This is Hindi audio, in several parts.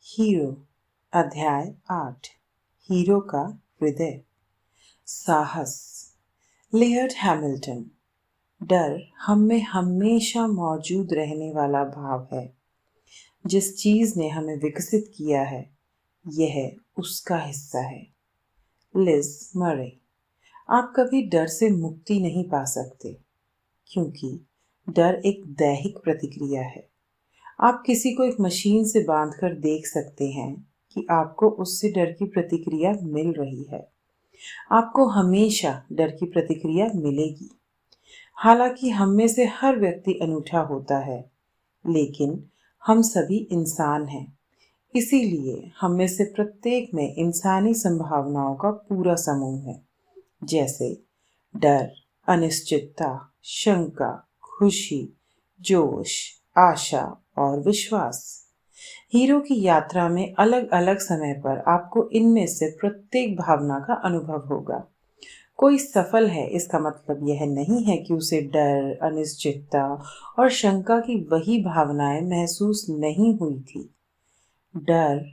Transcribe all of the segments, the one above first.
हीरो अध्याय 8 हीरो का हृदय। साहस। Layered Hamilton. डर हम में हमेशा मौजूद रहने वाला भाव है। जिस चीज ने हमें विकसित किया है यह उसका हिस्सा है। लिज मरे। आप कभी डर से मुक्ति नहीं पा सकते क्योंकि डर एक दैहिक प्रतिक्रिया है। आप किसी को एक मशीन से बांधकर देख सकते हैं कि आपको उससे डर की प्रतिक्रिया मिल रही है। आपको हमेशा डर की प्रतिक्रिया मिलेगी। हालांकि हम में से हर व्यक्ति अनूठा होता है, लेकिन हम सभी इंसान हैं। इसीलिए हम में से प्रत्येक में इंसानी संभावनाओं का पूरा समूह है, जैसे डर, अनिश्चितता, शंका, खुशी, जोश, आशा और विश्वास। हीरो की यात्रा में अलग अलग समय पर आपको इनमें से प्रत्येक भावना का अनुभव होगा। कोई सफल है इसका मतलब यह नहीं है कि उसे डर, अनिश्चितता और शंका की वही भावनाएं महसूस नहीं हुई थी। डर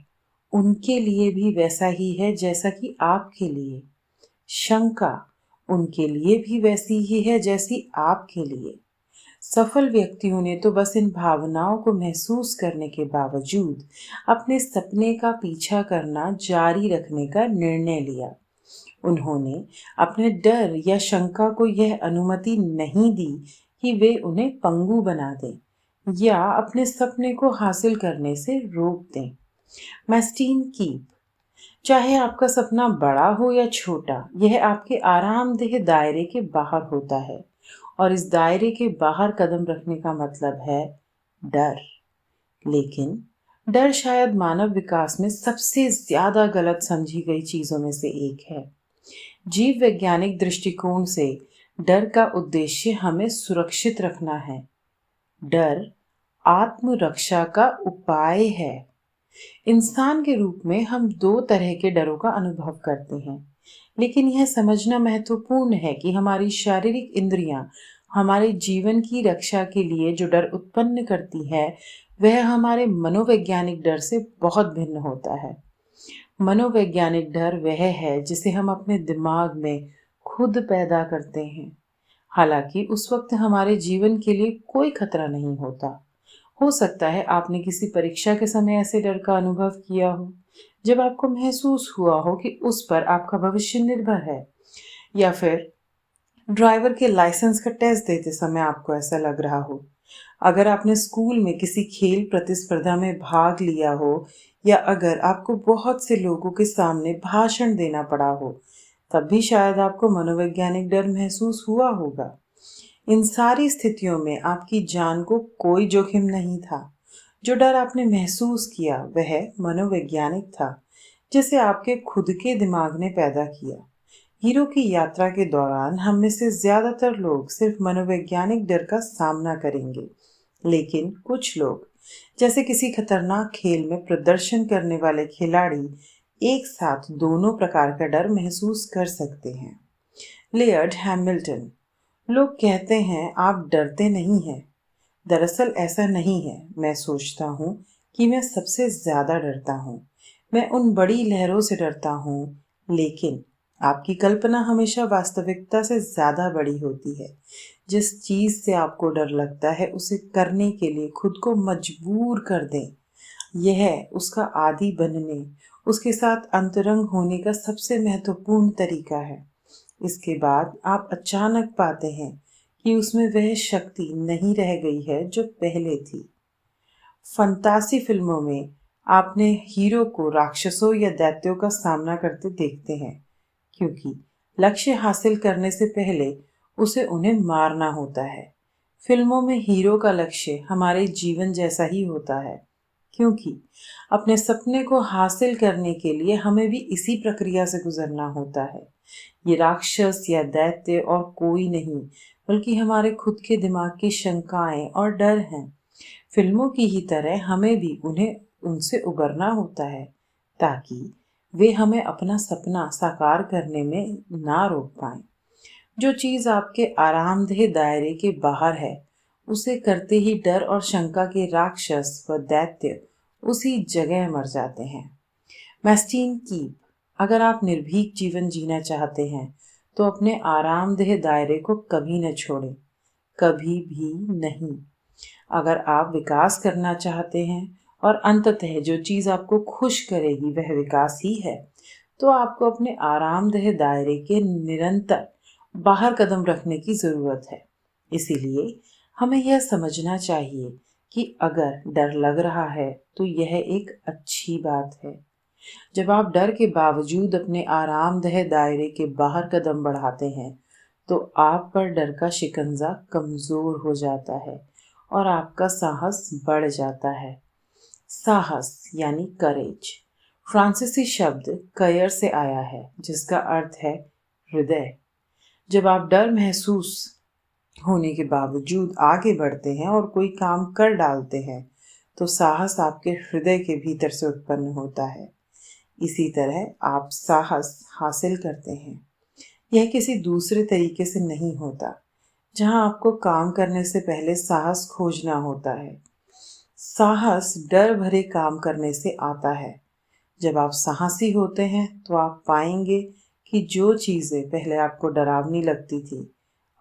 उनके लिए भी वैसा ही है जैसा कि आपके लिए। शंका उनके लिए भी वैसी ही है जैसी आपके लिए। सफल व्यक्तियों ने तो बस इन भावनाओं को महसूस करने के बावजूद अपने सपने का पीछा करना जारी रखने का निर्णय लिया। उन्होंने अपने डर या शंका को यह अनुमति नहीं दी कि वे उन्हें पंगु बना दें या अपने सपने को हासिल करने से रोक दें। मैस्टीन कीप। चाहे आपका सपना बड़ा हो या छोटा, यह आपके आरामदेह दायरे के बाहर होता है और इस दायरे के बाहर कदम रखने का मतलब है डर। लेकिन डर शायद मानव विकास में सबसे ज्यादा गलत समझी गई चीजों में से एक है। जीव वैज्ञानिक दृष्टिकोण से डर का उद्देश्य हमें सुरक्षित रखना है। डर आत्मरक्षा का उपाय है। इंसान के रूप में हम दो तरह के डरों का अनुभव करते हैं, लेकिन यह समझना महत्वपूर्ण है कि हमारी शारीरिक इंद्रियां हमारे जीवन की रक्षा के लिए जो डर उत्पन्न करती है वह हमारे मनोवैज्ञानिक डर से बहुत भिन्न होता है। मनोवैज्ञानिक डर वह है जिसे हम अपने दिमाग में खुद पैदा करते हैं, हालांकि उस वक्त हमारे जीवन के लिए कोई खतरा नहीं होता। हो सकता है आपने किसी परीक्षा के समय ऐसे डर का अनुभव किया हो जब आपको महसूस हुआ हो कि उस पर आपका भविष्य निर्भर है, या फिर ड्राइवर के लाइसेंस का टेस्ट देते समय आपको ऐसा लग रहा हो। अगर आपने स्कूल में किसी खेल प्रतिस्पर्धा में भाग लिया हो या अगर आपको बहुत से लोगों के सामने भाषण देना पड़ा हो, तब भी शायद आपको मनोवैज्ञानिक डर महसूस हुआ होगा। इन सारी स्थितियों में आपकी जान को कोई जोखिम नहीं था। जो डर आपने महसूस किया वह मनोवैज्ञानिक था, जिसे आपके खुद के दिमाग ने पैदा किया। हीरो की यात्रा के दौरान हम में से ज्यादातर लोग सिर्फ मनोवैज्ञानिक डर का सामना करेंगे, लेकिन कुछ लोग, जैसे किसी खतरनाक खेल में प्रदर्शन करने वाले खिलाड़ी, एक साथ दोनों प्रकार का डर महसूस कर सकते हैं। Layered Hamilton. लोग कहते हैं आप डरते नहीं हैं। दरअसल ऐसा नहीं है। मैं सोचता हूँ कि मैं सबसे ज्यादा डरता हूँ। मैं उन बड़ी लहरों से डरता हूँ, लेकिन आपकी कल्पना हमेशा वास्तविकता से ज्यादा बड़ी होती है। जिस चीज से आपको डर लगता है उसे करने के लिए खुद को मजबूर कर दें। यह उसका आदी बनने, उसके साथ अंतरंग होने का सबसे महत्वपूर्ण तरीका है। इसके बाद आप अचानक पाते हैं कि उसमें वह शक्ति नहीं रह गई है जो पहले थी। फंतासी फिल्मों में आपने हीरो को राक्षसों या दैत्यों का सामना करते देखते हैं, क्योंकि लक्ष्य हासिल करने से पहले उसे उन्हें मारना होता है। फिल्मों में हीरो का लक्ष्य हमारे जीवन जैसा ही होता है, क्योंकि अपने सपने को हासिल करने के लिए हमें भी इसी प्रक्रिया से गुजरना होता है। ये राक्षस या दैत्य और कोई नहीं, बल्कि हमारे खुद के दिमाग की शंकाएं और डर हैं। फिल्मों की ही तरह हमें भी उन्हें उनसे उबरना होता है, ताकि वे हमें अपना सपना साकार करने में ना रोक पाए। जो चीज आपके आरामदेह दायरे के बाहर है, उसे करते ही डर और शंका के राक्षस व दैत्य उसी जगह मर जाते हैं। मैस्टीन कीप, अगर आप निर्भीक जीवन जीना चाहते हैं तो अपने आरामदेह दायरे को कभी न छोड़ें, कभी भी नहीं। अगर आप विकास करना चाहते हैं और अंततः जो चीज़ आपको खुश करेगी वह विकास ही है, तो आपको अपने आरामदेह दायरे के निरंतर बाहर कदम रखने की ज़रूरत है। इसीलिए हमें यह समझना चाहिए कि अगर डर लग रहा है तो यह एक अच्छी बात है। जब आप डर के बावजूद अपने आरामदेह दायरे के बाहर कदम बढ़ाते हैं तो आप पर डर का शिकंजा कमज़ोर हो जाता है और आपका साहस बढ़ जाता है। साहस यानी करेज फ्रांसीसी शब्द कयर से आया है, जिसका अर्थ है हृदय। जब आप डर महसूस होने के बावजूद आगे बढ़ते हैं और कोई काम कर डालते हैं तो साहस आपके हृदय के भीतर से उत्पन्न होता है। इसी तरह आप साहस हासिल करते हैं। यह किसी दूसरे तरीके से नहीं होता। जहां आपको काम करने से पहले साहस खोजना होता है, साहस डर भरे काम करने से आता है। जब आप साहसी होते हैं तो आप पाएंगे कि जो चीज़ें पहले आपको डरावनी लगती थी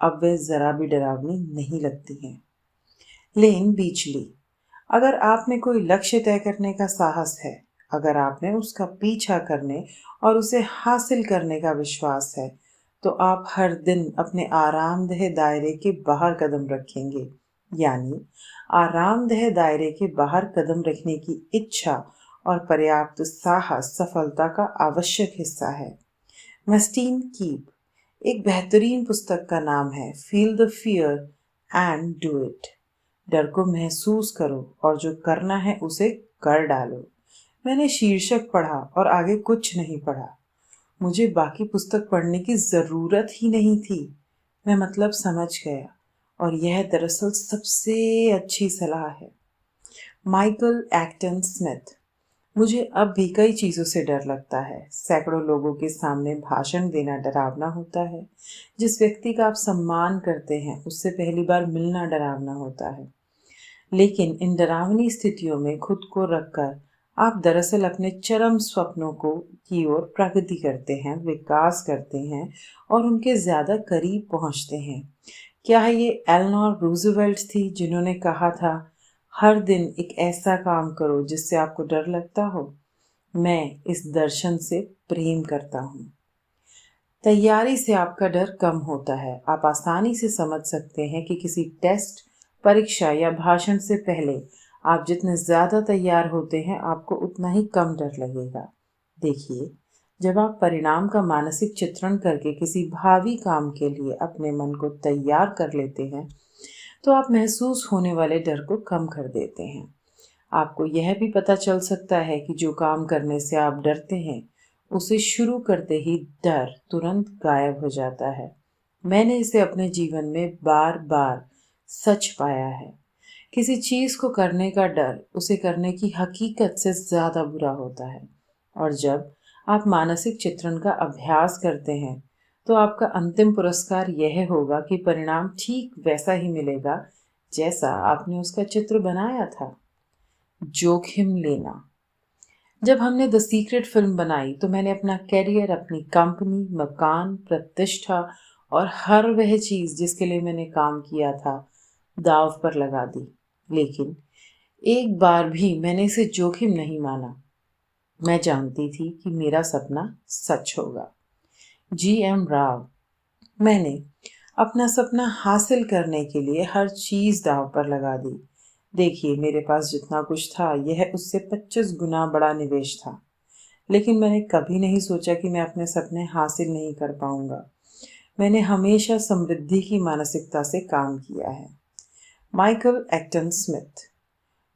अब वे ज़रा भी डरावनी नहीं लगती हैं। लेन बीचली, अगर आप में कोई लक्ष्य तय करने का साहस है, अगर आप में उसका पीछा करने और उसे हासिल करने का विश्वास है, तो आप हर दिन अपने आरामदेह दायरे के बाहर कदम रखेंगे। यानी आरामदेह दायरे के बाहर कदम रखने की इच्छा और पर्याप्त साहस सफलता का आवश्यक हिस्सा है। मस्टीन कीप एक बेहतरीन पुस्तक का नाम है feel the fear and do it. डर को महसूस करो और जो करना है उसे कर डालो। मैंने शीर्षक पढ़ा और आगे कुछ नहीं पढ़ा। मुझे बाकी पुस्तक पढ़ने की ज़रूरत ही नहीं थी। मैं मतलब समझ गया और यह दरअसल सबसे अच्छी सलाह है। माइकल एक्टन स्मिथ, मुझे अब भी कई चीज़ों से डर लगता है। सैकड़ों लोगों के सामने भाषण देना डरावना होता है। जिस व्यक्ति का आप सम्मान करते हैं उससे पहली बार मिलना डरावना होता है। लेकिन इन डरावनी स्थितियों में खुद को रखकर आप दरअसल अपने चरम स्वप्नों को की ओर प्रगति करते हैं, विकास करते हैं और उनके ज़्यादा करीब पहुंचते हैं। क्या ये एलेनोर रूजवेल्ट थी जिन्होंने कहा था, हर दिन एक ऐसा काम करो जिससे आपको डर लगता हो? मैं इस दर्शन से प्रेम करता हूँ। तैयारी से आपका डर कम होता है। आप आसानी से समझ सकते हैं कि किसी टेस्ट, परीक्षा या भाषण से पहले आप जितने ज़्यादा तैयार होते हैं आपको उतना ही कम डर लगेगा। देखिए, जब आप परिणाम का मानसिक चित्रण करके किसी भावी काम के लिए अपने मन को तैयार कर लेते हैं तो आप महसूस होने वाले डर को कम कर देते हैं। आपको यह भी पता चल सकता है कि जो काम करने से आप डरते हैं उसे शुरू करते ही डर तुरंत गायब हो जाता है। मैंने इसे अपने जीवन में बार बार सच पाया है। किसी चीज़ को करने का डर उसे करने की हकीकत से ज़्यादा बुरा होता है। और जब आप मानसिक चित्रण का अभ्यास करते हैं तो आपका अंतिम पुरस्कार यह होगा कि परिणाम ठीक वैसा ही मिलेगा जैसा आपने उसका चित्र बनाया था। जोखिम लेना। जब हमने द सीक्रेट फिल्म बनाई तो मैंने अपना करियर, अपनी कंपनी, मकान, प्रतिष्ठा और हर वह चीज़ जिसके लिए मैंने काम किया था दांव पर लगा दी। लेकिन एक बार भी मैंने इसे जोखिम नहीं माना। मैं जानती थी कि मेरा सपना सच होगा। जी.एम. राव। मैंने अपना सपना हासिल करने के लिए हर चीज़ दांव पर लगा दी। देखिए, मेरे पास जितना कुछ था यह उससे 25 गुना बड़ा निवेश था। लेकिन मैंने कभी नहीं सोचा कि मैं अपने सपने हासिल नहीं कर पाऊंगा। मैंने हमेशा समृद्धि की मानसिकता से काम किया है। Michael Acton Smith.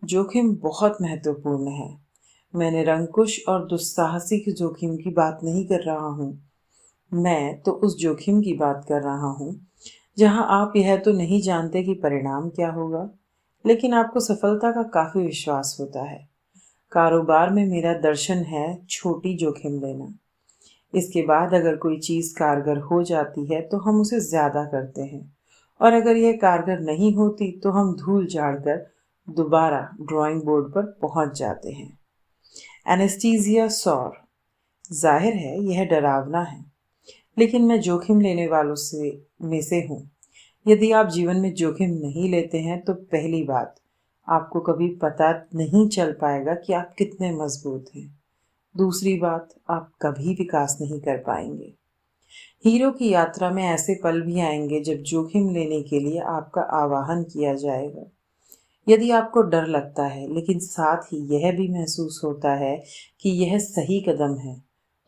जोखिम बहुत महत्वपूर्ण है। मैं निरंकुश और दुस्साहसिक जोखिम की बात नहीं कर रहा हूँ। मैं तो उस जोखिम की बात कर रहा हूँ जहाँ आप यह तो नहीं जानते कि परिणाम क्या होगा, लेकिन आपको सफलता का काफ़ी विश्वास होता है। कारोबार में मेरा दर्शन है छोटी जोखिम लेना। इसके बाद अगर कोई चीज़ कारगर हो जाती है तो हम उसे ज़्यादा करते हैं और अगर यह कारगर नहीं होती तो हम धूल झाड़कर दोबारा ड्राइंग बोर्ड पर पहुंच जाते हैं। एनेस्थीसिया सौर। जाहिर है यह डरावना है, लेकिन मैं जोखिम लेने वालों में से हूँ। यदि आप जीवन में जोखिम नहीं लेते हैं तो पहली बात, आपको कभी पता नहीं चल पाएगा कि आप कितने मजबूत हैं। दूसरी बात, आप कभी विकास नहीं कर पाएंगे। हीरो की यात्रा में ऐसे पल भी आएंगे जब जोखिम लेने के लिए आपका आह्वान किया जाएगा। यदि आपको डर लगता है लेकिन साथ ही यह भी महसूस होता है कि यह सही कदम है,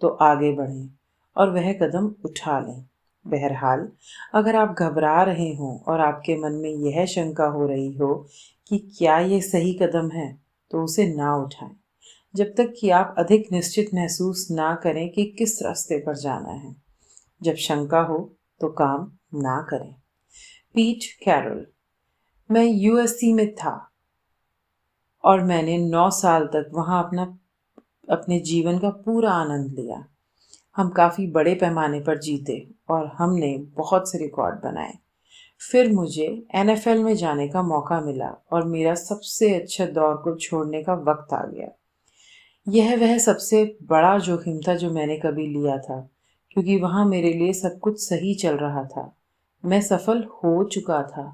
तो आगे बढ़ें और वह कदम उठा लें। बहरहाल, अगर आप घबरा रहे हों और आपके मन में यह शंका हो रही हो कि क्या यह सही कदम है, तो उसे ना उठाएं जब तक कि आप अधिक निश्चित महसूस ना करें कि किस रास्ते पर जाना है। जब शंका हो तो काम ना करें। पीट कैरोल। मैं यूएससी में था और मैंने 9 साल तक वहाँ अपने जीवन का पूरा आनंद लिया। हम काफ़ी बड़े पैमाने पर जीते और हमने बहुत से रिकॉर्ड बनाए। फिर मुझे एनएफएल में जाने का मौका मिला और मेरा सबसे अच्छा दौर को छोड़ने का वक्त आ गया। यह वह सबसे बड़ा जोखिम था जो मैंने कभी लिया था, क्योंकि वहाँ मेरे लिए सब कुछ सही चल रहा था। मैं सफल हो चुका था।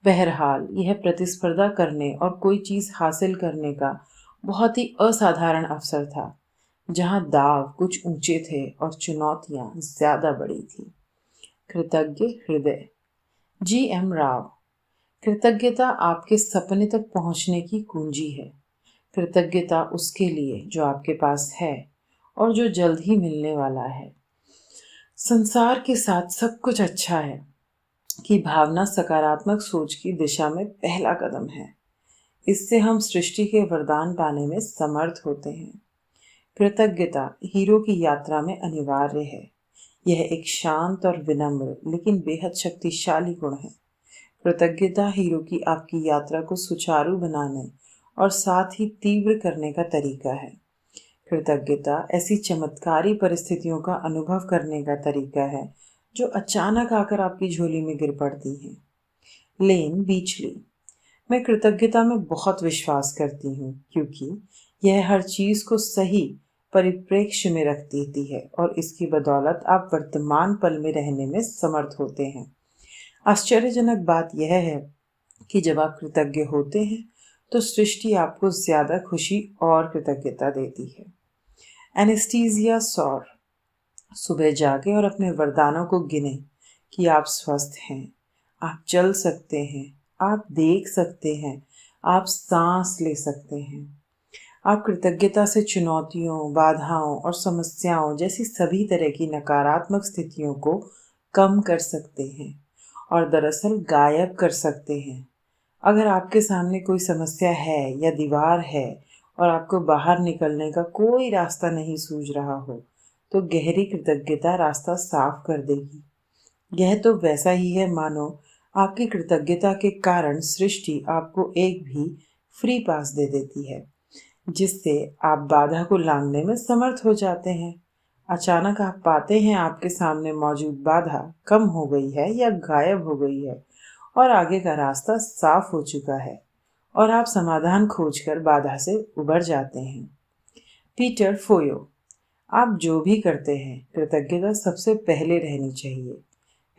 बहरहाल, यह प्रतिस्पर्धा करने और कोई चीज़ हासिल करने का बहुत ही असाधारण अवसर था, जहाँ दाव कुछ ऊंचे थे और चुनौतियाँ ज़्यादा बड़ी थी। कृतज्ञ हृदय। जी.एम. राव। कृतज्ञता आपके सपने तक पहुँचने की कुंजी है। कृतज्ञता उसके लिए जो आपके पास है और जो जल्द ही मिलने वाला है। संसार के साथ सब कुछ अच्छा है कि भावना सकारात्मक सोच की दिशा में पहला कदम है। इससे हम सृष्टि के वरदान पाने में समर्थ होते हैं। कृतज्ञता हीरो की यात्रा में अनिवार्य है। यह एक शांत और विनम्र लेकिन बेहद शक्तिशाली गुण है। कृतज्ञता हीरो की आपकी यात्रा को सुचारू बनाने और साथ ही तीव्र करने का तरीका है। कृतज्ञता ऐसी चमत्कारी परिस्थितियों का अनुभव करने का तरीका है जो अचानक आकर आपकी झोली में गिर पड़ती हैं। लेन बीचली। मैं कृतज्ञता में बहुत विश्वास करती हूँ, क्योंकि यह हर चीज़ को सही परिप्रेक्ष्य में रख देती है और इसकी बदौलत आप वर्तमान पल में रहने में समर्थ होते हैं। आश्चर्यजनक बात यह है कि जब आप कृतज्ञ होते हैं तो सृष्टि आपको ज़्यादा खुशी और कृतज्ञता देती है। एनेस्थीसिया सौर। सुबह जागे और अपने वरदानों को गिने कि आप स्वस्थ हैं, आप चल सकते हैं, आप देख सकते हैं, आप सांस ले सकते हैं। आप कृतज्ञता से चुनौतियों, बाधाओं और समस्याओं जैसी सभी तरह की नकारात्मक स्थितियों को कम कर सकते हैं और दरअसल गायब कर सकते हैं। अगर आपके सामने कोई समस्या है या दीवार है और आपको बाहर निकलने का कोई रास्ता नहीं सूझ रहा हो, तो गहरी कृतज्ञता रास्ता साफ कर देगी। यह तो वैसा ही है मानो आपकी कृतज्ञता के कारण सृष्टि आपको एक भी फ्री पास दे देती है, जिससे आप बाधा को लांघने में समर्थ हो जाते हैं। अचानक आप पाते हैं आपके सामने मौजूद बाधा कम हो गई है या गायब हो गई है और आगे का रास्ता साफ हो चुका है और आप समाधान खोजकर बाधा से उबर जाते हैं। पीटर फोयो। आप जो भी करते हैं, कृतज्ञता सबसे पहले रहनी चाहिए।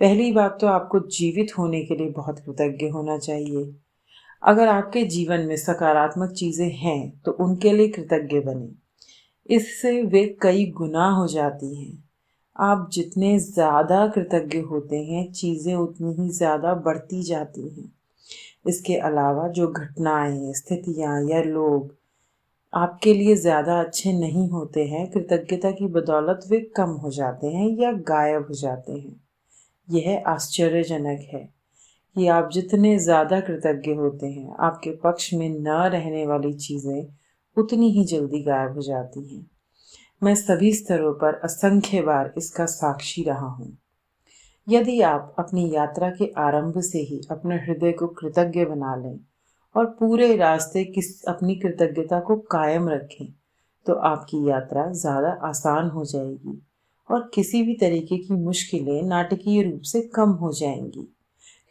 पहली बात तो आपको जीवित होने के लिए बहुत कृतज्ञ होना चाहिए। अगर आपके जीवन में सकारात्मक चीज़ें हैं तो उनके लिए कृतज्ञ बने। इससे वे कई गुना हो जाती हैं। आप जितने ज़्यादा कृतज्ञ होते हैं, चीज़ें उतनी ही ज़्यादा बढ़ती जाती हैं। इसके अलावा जो घटनाएं, स्थितियां या लोग आपके लिए ज़्यादा अच्छे नहीं होते हैं, कृतज्ञता की बदौलत वे कम हो जाते हैं या गायब हो जाते हैं। यह आश्चर्यजनक है कि आप जितने ज़्यादा कृतज्ञ होते हैं, आपके पक्ष में न रहने वाली चीज़ें उतनी ही जल्दी गायब हो जाती हैं। मैं सभी स्तरों पर असंख्य बार इसका साक्षी रहा हूँ। यदि आप अपनी यात्रा के आरंभ से ही अपने हृदय को कृतज्ञ बना लें और पूरे रास्ते अपनी कृतज्ञता को कायम रखें, तो आपकी यात्रा ज़्यादा आसान हो जाएगी और किसी भी तरीके की मुश्किलें नाटकीय रूप से कम हो जाएंगी।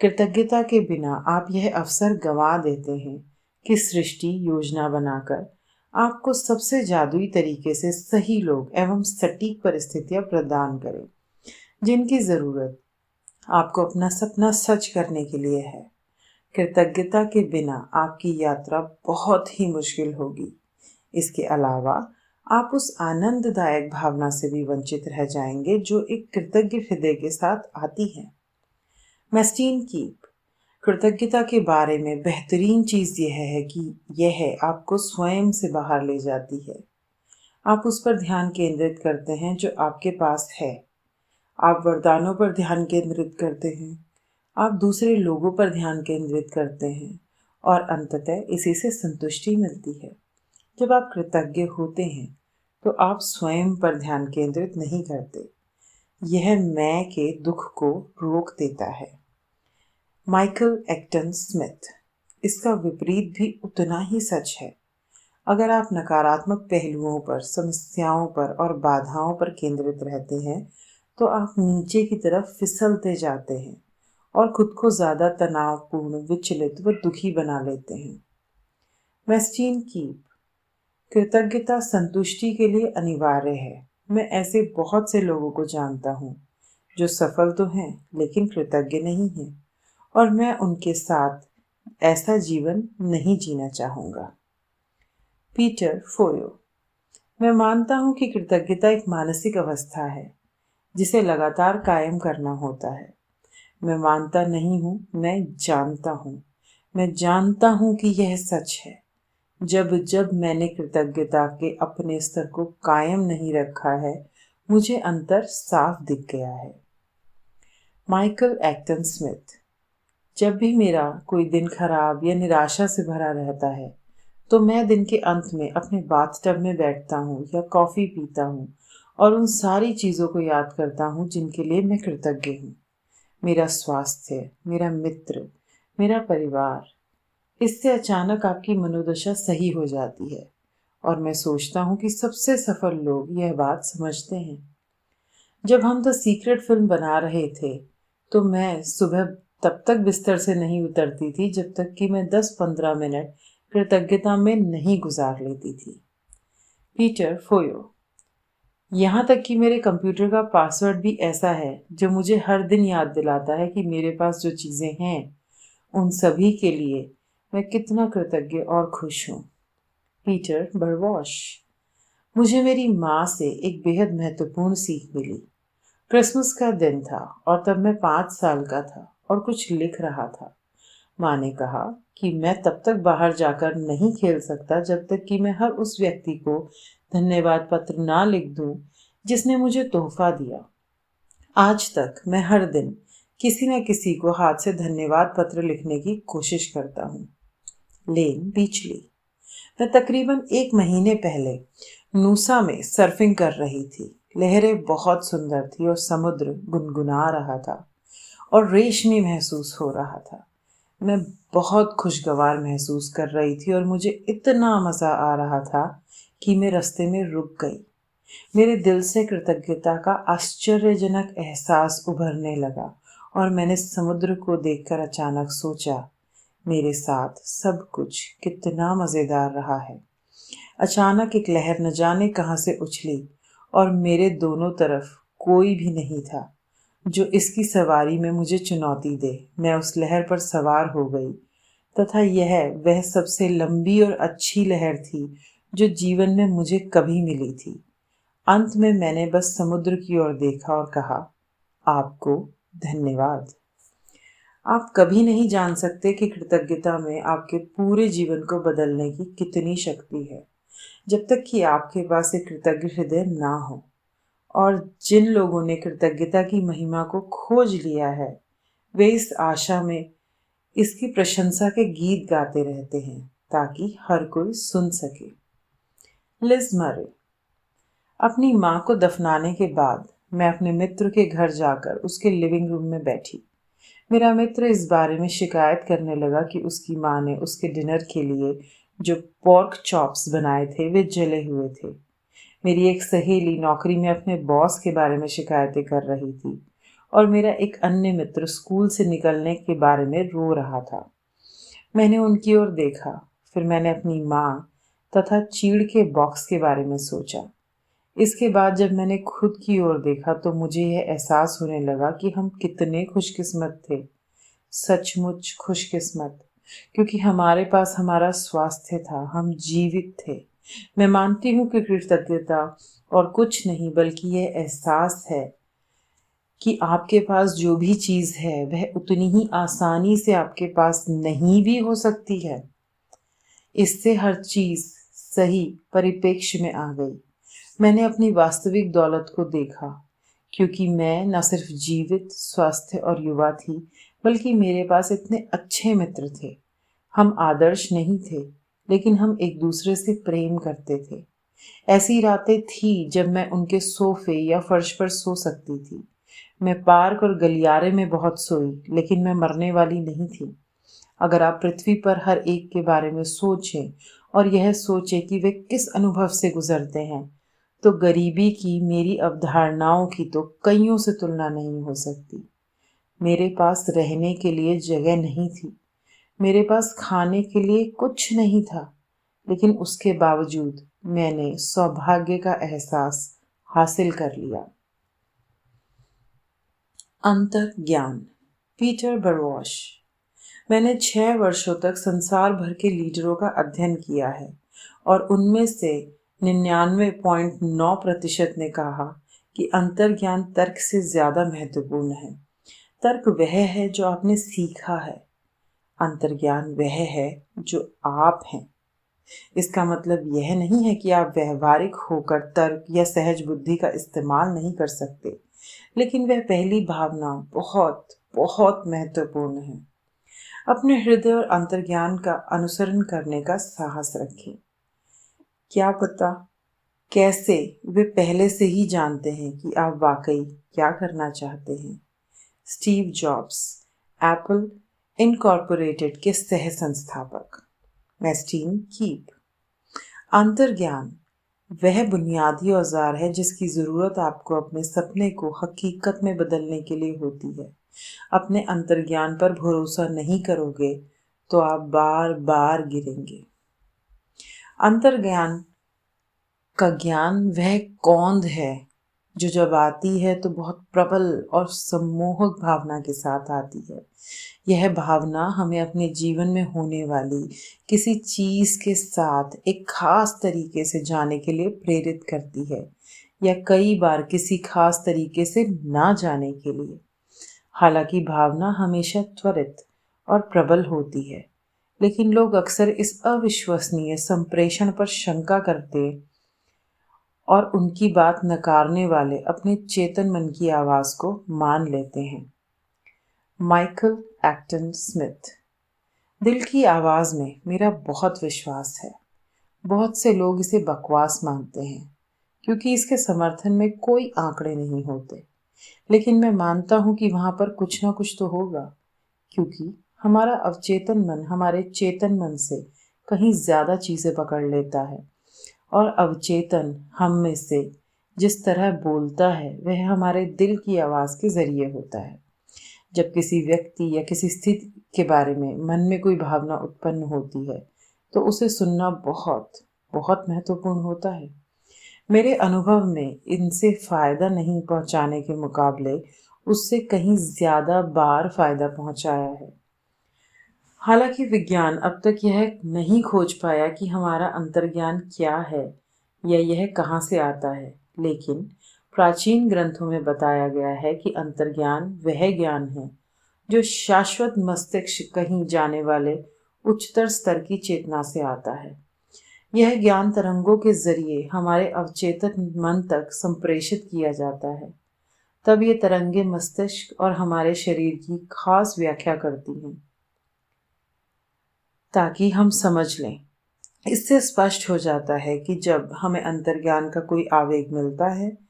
कृतज्ञता के बिना आप यह अवसर गंवा देते हैं कि सृष्टि योजना बनाकर आपको सबसे जादुई तरीके से सही लोग एवं सटीक परिस्थितियां प्रदान करे जिनकी जरूरत आपको अपना सपना सच करने के लिए है। कृतज्ञता के बिना आपकी यात्रा बहुत ही मुश्किल होगी। इसके अलावा आप उस आनंददायक भावना से भी वंचित रह जाएंगे जो एक कृतज्ञ हृदय के साथ आती है। मैस्टीन कीप कृतज्ञता के बारे में बेहतरीन चीज यह है कि यह आपको स्वयं से बाहर ले जाती है। आप उस पर ध्यान केंद्रित करते हैं जो आपके पास है। आप वरदानों पर ध्यान केंद्रित करते हैं। आप दूसरे लोगों पर ध्यान केंद्रित करते हैं और अंततः इसी से संतुष्टि मिलती है। जब आप कृतज्ञ होते हैं तो आप स्वयं पर ध्यान केंद्रित नहीं करते। यह मैं के दुख को रोक देता है। Michael Acton Smith. इसका विपरीत भी उतना ही सच है। अगर आप नकारात्मक पहलुओं पर, समस्याओं पर और बाधाओं पर केंद्रित रहते हैं तो आप नीचे की तरफ फिसलते जाते हैं और खुद को ज्यादा तनावपूर्ण, विचलित व दुखी बना लेते हैं। मैस्टीन कीप कृतज्ञता संतुष्टि के लिए अनिवार्य है। मैं ऐसे बहुत से लोगों को जानता हूँ जो सफल तो हैं लेकिन कृतज्ञ नहीं हैं और मैं उनके साथ ऐसा जीवन नहीं जीना चाहूँगा। पीटर फोयो। मैं मानता हूँ कि कृतज्ञता एक मानसिक अवस्था है जिसे लगातार कायम करना होता है। मैं मानता नहीं हूँ, मैं जानता हूँ। मैं जानता हूँ कि यह सच है। जब जब मैंने कृतज्ञता के अपने स्तर को कायम नहीं रखा है, मुझे अंतर साफ दिख गया है। Michael Acton Smith. जब भी मेरा कोई दिन खराब या निराशा से भरा रहता है तो मैं दिन के अंत में अपने बाथटब में बैठता हूँ या कॉफी पीता हूँ और उन सारी चीजों को याद करता हूँ जिनके लिए मैं कृतज्ञ हूँ। मेरा स्वास्थ्य, मेरा मित्र, मेरा परिवार। इससे अचानक आपकी मनोदशा सही हो जाती है और मैं सोचता हूँ कि सबसे सफल लोग यह बात समझते हैं। जब हम द सीक्रेट फिल्म बना रहे थे तो मैं सुबह तब तक बिस्तर से नहीं उतरती थी जब तक कि मैं 10-15 मिनट कृतज्ञता में नहीं गुजार लेती थी। पीटर फोयो। यहाँ तक कि मेरे कंप्यूटर का पासवर्ड भी ऐसा है जो मुझे हर दिन याद दिलाता है कि मेरे पास जो चीज़ें हैं उन सभी के लिए मैं कितना कृतज्ञ और खुश हूँ। पीटर बरवॉश। मुझे मेरी माँ से एक बेहद महत्वपूर्ण सीख मिली। क्रिसमस का दिन था और तब मैं 5 साल का था और कुछ लिख रहा था। माँ ने कहा कि मैं तब तक बाहर जाकर नहीं खेल सकता जब तक कि मैं हर उस व्यक्ति को धन्यवाद पत्र ना लिख दूं जिसने मुझे तोहफा दिया। आज तक मैं हर दिन किसी न किसी को हाथ से धन्यवाद पत्र लिखने की कोशिश करता हूँ। लेन बीचली। मैं तकरीबन 1 महीने पहले नूसा में सर्फिंग कर रही थी। लहरें बहुत सुंदर थी और समुद्र गुनगुना रहा था और रेशमी महसूस हो रहा था। मैं बहुत खुशगवार महसूस कर रही थी और मुझे इतना मज़ा आ रहा था कि मैं रास्ते में रुक गई। मेरे दिल से कृतज्ञता का आश्चर्यजनक एहसास उभरने लगा और मैंने समुद्र को देखकर अचानक सोचा, मेरे साथ सब कुछ कितना मज़ेदार रहा है। अचानक एक लहर न जाने कहाँ से उछली और मेरे दोनों तरफ कोई भी नहीं था जो इसकी सवारी में मुझे चुनौती दे। मैं उस लहर पर सवार हो गई तथा यह वह सबसे लंबी और अच्छी लहर थी जो जीवन में मुझे कभी मिली थी। अंत में मैंने बस समुद्र की ओर देखा और कहा, आपको धन्यवाद। आप कभी नहीं जान सकते कि कृतज्ञता में आपके पूरे जीवन को बदलने की कितनी शक्ति है जब तक कि आपके पास एक कृतज्ञ हृदय ना हो। और जिन लोगों ने कृतज्ञता की महिमा को खोज लिया है वे इस आशा में इसकी प्रशंसा के गीत गाते रहते हैं ताकि हर कोई सुन सके। लिज मरे। अपनी माँ को दफनाने के बाद मैं अपने मित्र के घर जाकर उसके लिविंग रूम में बैठी। मेरा मित्र इस बारे में शिकायत करने लगा कि उसकी माँ ने उसके डिनर के लिए जो पोर्क चॉप्स बनाए थे वे जले हुए थे। मेरी एक सहेली नौकरी में अपने बॉस के बारे में शिकायतें कर रही थी और मेरा एक अन्य मित्र स्कूल से निकलने के बारे में रो रहा था। मैंने उनकी ओर देखा, फिर मैंने अपनी माँ तथा चीड़ के बॉक्स के बारे में सोचा। इसके बाद जब मैंने खुद की ओर देखा तो मुझे यह एहसास होने लगा कि हम कितने खुशकिस्मत थे, सचमुच खुशकिस्मत, क्योंकि हमारे पास हमारा स्वास्थ्य था, हम जीवित थे। मैं मानती हूँ कि कृतज्ञता और कुछ नहीं बल्कि यह एहसास है कि आपके पास जो भी चीज़ है वह उतनी ही आसानी से आपके पास नहीं भी हो सकती है। इससे हर चीज़ सही परिप्रेक्ष्य में आ गई। मैंने अपनी वास्तविक दौलत को देखा, क्योंकि मैं न सिर्फ जीवित, स्वस्थ और युवा थी, बल्कि मेरे पास इतने अच्छे मित्र थे। हम आदर्श नहीं थे, लेकिन हम एक दूसरे से प्रेम करते थे। ऐसी रातें थी जब मैं उनके सोफे या फर्श पर सो सकती थी। मैं पार्क और गलियारे में बहुत सोई, लेकिन मैं मरने वाली नहीं थी। अगर आप पृथ्वी पर हर एक के बारे में सोचें और यह सोचें कि वे किस अनुभव से गुजरते हैं, तो गरीबी की मेरी अवधारणाओं की तो कईयों से तुलना नहीं हो सकती। मेरे पास रहने के लिए जगह नहीं थी, मेरे पास खाने के लिए कुछ नहीं था, लेकिन उसके बावजूद मैंने सौभाग्य का एहसास हासिल कर लिया। अंतर्ज्ञान। पीटर बरवॉश। मैंने 6 वर्षों तक संसार भर के लीडरों का अध्ययन किया है और उनमें से 99.9% ने कहा कि अंतर्ज्ञान तर्क से ज़्यादा महत्वपूर्ण है। तर्क वह है जो आपने सीखा है, अंतर्ज्ञान वह है जो आप हैं। इसका मतलब यह नहीं है कि आप व्यवहारिक होकर तर्क या सहज बुद्धि का इस्तेमाल नहीं कर सकते, लेकिन वह पहली भावना बहुत बहुत महत्वपूर्ण है। अपने हृदय और अंतर्ज्ञान का अनुसरण करने का साहस रखें। क्या पता कैसे वे पहले से ही जानते हैं कि आप वाकई क्या करना चाहते हैं। स्टीव जॉब्स, एप्पल इनकॉर्पोरेटेड के सह संस्थापक। मैस्टीन कीप। अंतर्ज्ञान वह बुनियादी औजार है जिसकी ज़रूरत आपको अपने सपने को हकीकत में बदलने के लिए होती है। अपने अंतर्ज्ञान पर भरोसा नहीं करोगे तो आप बार बार गिरेंगे। अंतर्ज्ञान का ज्ञान वह कौंध है जो जब आती है तो बहुत प्रबल और सम्मोहक भावना के साथ आती है। यह भावना हमें अपने जीवन में होने वाली किसी चीज़ के साथ एक खास तरीके से जाने के लिए प्रेरित करती है, या कई बार किसी खास तरीके से ना जाने के लिए। हालांकि भावना हमेशा त्वरित और प्रबल होती है, लेकिन लोग अक्सर इस अविश्वसनीय संप्रेषण पर शंका करते और उनकी बात नकारने वाले अपने चेतन मन की आवाज़ को मान लेते हैं। Michael Acton Smith. दिल की आवाज़ में मेरा बहुत विश्वास है। बहुत से लोग इसे बकवास मानते हैं क्योंकि इसके समर्थन में कोई आंकड़े नहीं होते, लेकिन मैं मानता हूँ कि वहाँ पर कुछ ना कुछ तो होगा, क्योंकि हमारा अवचेतन मन हमारे चेतन मन से कहीं ज़्यादा चीज़ें पकड़ लेता है और अवचेतन हम में से जिस तरह बोलता है वह हमारे दिल की आवाज़ के ज़रिए होता है। जब किसी व्यक्ति या किसी स्थिति के बारे में मन में कोई भावना उत्पन्न होती है तो उसे सुनना बहुत बहुत महत्वपूर्ण होता है। मेरे अनुभव में इनसे फ़ायदा नहीं पहुंचाने के मुकाबले उससे कहीं ज़्यादा बार फ़ायदा पहुंचाया है। हालांकि विज्ञान अब तक यह नहीं खोज पाया कि हमारा अंतर्ज्ञान क्या है या यह कहाँ से आता है, लेकिन प्राचीन ग्रंथों में बताया गया है कि अंतर्ज्ञान वह ज्ञान है जो शाश्वत मस्तिष्क कहीं जाने वाले उच्चतर स्तर की चेतना से आता है। यह ज्ञान तरंगों के जरिए हमारे अवचेतन मन तक संप्रेषित किया जाता है। तब ये तरंगे मस्तिष्क और हमारे शरीर की खास व्याख्या करती हैं ताकि हम समझ लें। इससे स्पष्ट हो जाता है कि जब हमें अंतर्ज्ञान का कोई आवेग मिलता है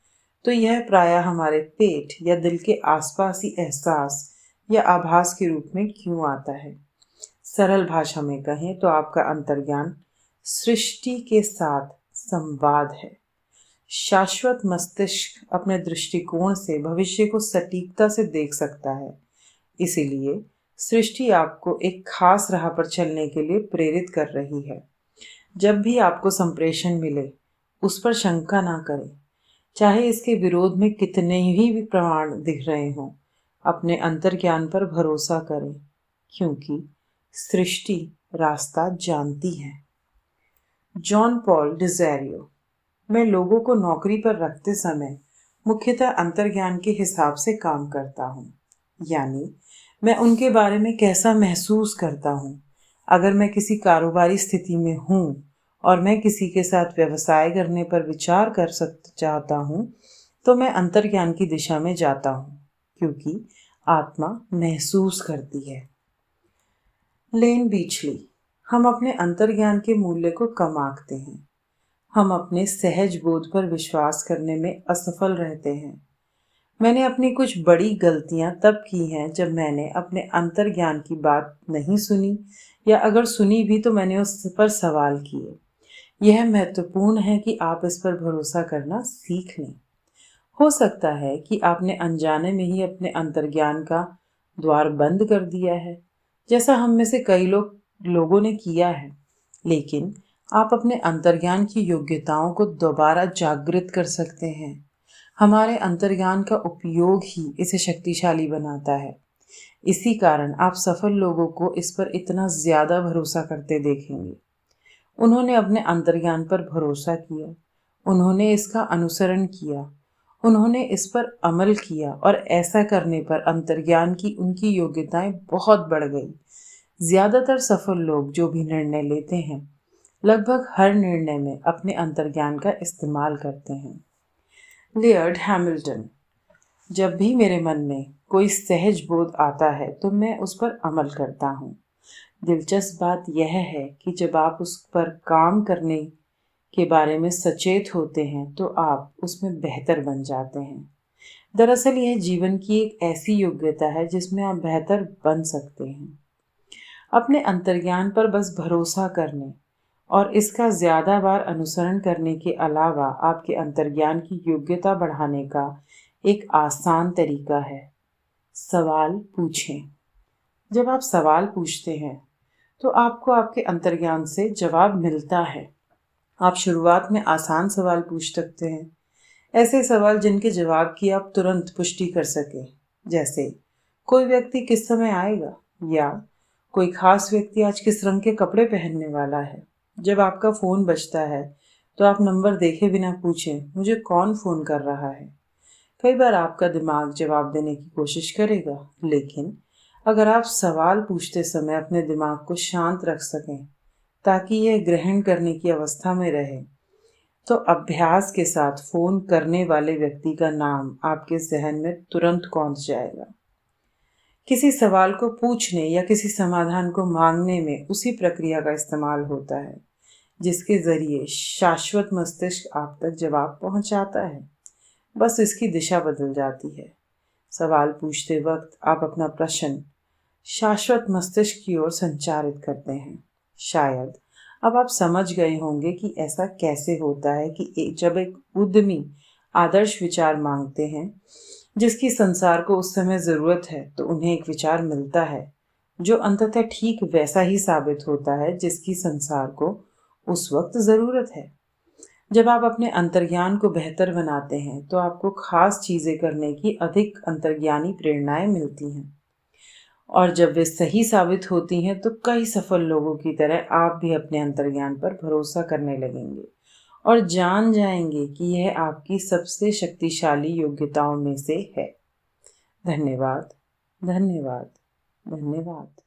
तो यह प्रायः हमारे पेट या दिल के आसपास ही एहसास या आभास के रूप में क्यों आता है। सरल भाषा में कहें तो आपका अंतर्ज्ञान सृष्टि के साथ संवाद है। शाश्वत मस्तिष्क अपने दृष्टिकोण से भविष्य को सटीकता से देख सकता है, इसीलिए सृष्टि आपको एक खास राह पर चलने के लिए प्रेरित कर रही है। जब भी आपको संप्रेषण मिले, उस पर शंका ना करें, चाहे इसके विरोध में कितने ही प्रमाण दिख रहे हों। अपने अंतर्ज्ञान पर भरोसा करें, क्योंकि सृष्टि रास्ता जानती है। जॉन पॉल डिज़ारियो। मैं लोगों को नौकरी पर रखते समय मुख्यतः अंतर्ज्ञान के हिसाब से काम करता हूँ, यानी मैं उनके बारे में कैसा महसूस करता हूँ। अगर मैं किसी कारोबारी स्थिति में हूँ और मैं किसी के साथ व्यवसाय करने पर विचार कर चाहता हूँ, तो मैं अंतर्ज्ञान की दिशा में जाता हूँ, क्योंकि आत्मा महसूस करती है। लेन बीचली। हम अपने अंतर्ज्ञान के मूल्य को कम आंकते हैं। हम अपने सहज बोध पर विश्वास करने में असफल रहते हैं। मैंने अपनी कुछ बड़ी गलतियां तब की हैं जब मैंने अपने अंतर्ज्ञान की बात नहीं सुनी, या अगर सुनी भी तो मैंने उस पर सवाल किए। यह महत्वपूर्ण है कि आप इस पर भरोसा करना सीख लें। हो सकता है कि आपने अनजाने में ही अपने अंतर्ज्ञान का द्वार बंद कर दिया है, जैसा हम में से कई लोगों ने किया है। लेकिन आप अपने अंतर्ज्ञान की योग्यताओं को दोबारा जागृत कर सकते हैं। हमारे अंतर्ज्ञान का उपयोग ही इसे शक्तिशाली बनाता है। इसी कारण आप सफल लोगों को इस पर इतना ज्यादा भरोसा करते देखेंगे। उन्होंने अपने अंतर्ज्ञान पर भरोसा किया, उन्होंने इसका अनुसरण किया, उन्होंने इस पर अमल किया, और ऐसा करने पर अंतर्ज्ञान की उनकी योग्यताएं बहुत बढ़ गई। ज्यादातर सफल लोग जो भी निर्णय लेते हैं, लगभग हर निर्णय में अपने अंतर्ज्ञान का इस्तेमाल करते हैं। Layered Hamilton. जब भी मेरे मन में कोई सहज बोध आता है तो मैं उस पर अमल करता हूँ। दिलचस्प बात यह है कि जब आप उस पर काम करने के बारे में सचेत होते हैं तो आप उसमें बेहतर बन जाते हैं। दरअसल यह जीवन की एक ऐसी योग्यता है जिसमें आप बेहतर बन सकते हैं। अपने अंतर्ज्ञान पर बस भरोसा करने और इसका ज्यादा बार अनुसरण करने के अलावा आपके अंतर्ज्ञान की योग्यता बढ़ाने का एक आसान तरीका है। सवाल पूछें। जब आप सवाल पूछते हैं तो आपको आपके अंतर्ज्ञान से जवाब मिलता है। आप शुरुआत में आसान सवाल पूछ सकते हैं, ऐसे सवाल जिनके जवाब की आप तुरंत पुष्टि कर सकें, जैसे कोई व्यक्ति किस समय आएगा, या कोई खास व्यक्ति आज किस रंग के कपड़े पहनने वाला है। जब आपका फ़ोन बजता है तो आप नंबर देखे बिना पूछें, मुझे कौन फ़ोन कर रहा है। कई बार आपका दिमाग जवाब देने की कोशिश करेगा, लेकिन अगर आप सवाल पूछते समय अपने दिमाग को शांत रख सकें ताकि यह ग्रहण करने की अवस्था में रहे, तो अभ्यास के साथ फ़ोन करने वाले व्यक्ति का नाम आपके जहन में तुरंत पहुंच जाएगा। किसी सवाल को पूछने या किसी समाधान को मांगने में उसी प्रक्रिया का इस्तेमाल होता है जिसके जरिए शाश्वत मस्तिष्क आप तक जवाब पहुंचाता है। बस इसकी दिशा बदल जाती है। सवाल पूछते वक्त आप अपना प्रश्न शाश्वत मस्तिष्क की ओर संचारित करते हैं। शायद अब आप समझ गए होंगे कि ऐसा कैसे होता है कि जब एक उद्यमी आदर्श विचार मांगते हैं जिसकी संसार को उस समय जरूरत है, तो उन्हें एक विचार मिलता है जो अंततः ठीक वैसा ही साबित होता है जिसकी संसार को उस वक्त जरूरत है। जब आप अपने अंतर्ज्ञान को बेहतर बनाते हैं तो आपको खास चीजें करने की अधिक अंतर्ज्ञानी प्रेरणाएं मिलती हैं, और जब वे सही साबित होती हैं तो कई सफल लोगों की तरह आप भी अपने अंतर्ज्ञान पर भरोसा करने लगेंगे और जान जाएंगे कि यह आपकी सबसे शक्तिशाली योग्यताओं में से है। धन्यवाद, धन्यवाद, धन्यवाद।